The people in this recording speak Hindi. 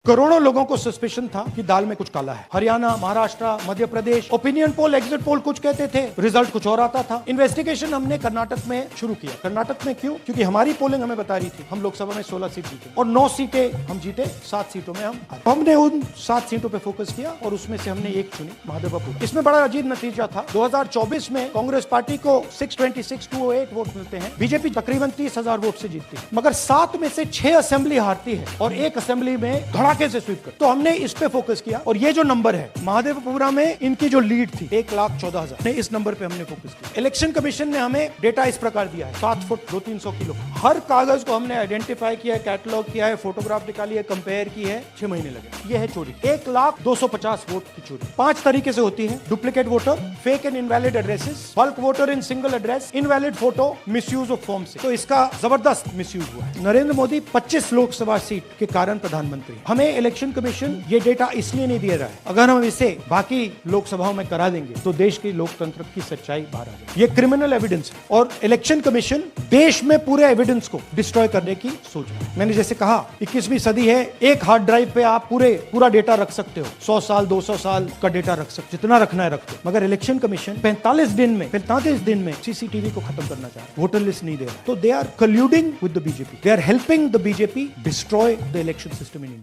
करोड़ों लोगों को सस्पेशन था कि दाल में कुछ काला है। Haryana, Maharashtra, Madhya Pradesh, opinion poll, exit poll कुछ कहते थे, रिजल्ट कुछ और आता था। इन्वेस्टिगेशन हमने कर्नाटक में शुरू किया। कर्नाटक में क्यों? क्योंकि हमारी पोलिंग हमें बता रही थी हम लोकसभा में 16 सीट जीते और 9 सीटें हम जीते, 7 सीटों में हम हारे। हमने उन 7 सीटों पे फोकस किया और उसमें से हमने एक चुनी, महादेवपुर। इसमें बड़ा अजीब नतीजा था। 2024 में कांग्रेस पार्टी को 626,208 वोट मिलते हैं, बीजेपी तकरीबन 30,000 वोट से जीतती है, मगर 7 में से 6 असेंबली हारती है और एक असेंबली में धड़ाके से स्वीप कर। तो हमने इस पे फोकस किया और ये जो नंबर है महादेवपुरा में इनकी जो लीड थी 1,14,000 ने, इस नंबर पे हमने फोकस किया। इलेक्शन कमीशन ने हमें डेटा इस प्रकार दिया है, 7 फुट 200-300 किलो। हर कागज को हमने आइडेंटिफाई किया है, कैटलॉग किया है, फोटोग्राफ निकाली है, कंपेयर की है, 6 महीने लगे। ये है चोरी, 1,250 वोट की चोरी। 5 तरीके से होती है: duplicate voter, fake and invalid addresses, bulk voter in single address, invalid photo, misuse of form से। तो इसका जबरदस्त मिसयूज हुआ है। नरेंद्र मोदी 25 लोकसभा सीट के कारण प्रधानमंत्री। हमें इलेक्शन कमीशन ये डेटा इसलिए नहीं दे रहा है, अगर हम इसे बाकी लोकसभाओं में करा देंगे तो देश की लोकतंत्र की सच्चाई बाहर आ जाएगी। ये क्रिमिनल एविडेंस है और इलेक्शन कमीशन देश में पूरे एविडेंस को डिस्ट्रॉय करने की सोच रहा है। मैंने जैसे कहा 21वीं सदी है, एक हार्ड ड्राइव पे आप पूरा डेटा रख सकते हो, 100 साल 200 साल का डेटा रख सकते हो, जितना रखना है रख दो। मगर इलेक्शन कमीशन 45 दिन में सीसीटीवी को खत्म करना चाह रहा है, वोटर लिस्ट नहीं दे रहा। तो they are colluding with the BJP, they are helping the BJP destroy the election system in India.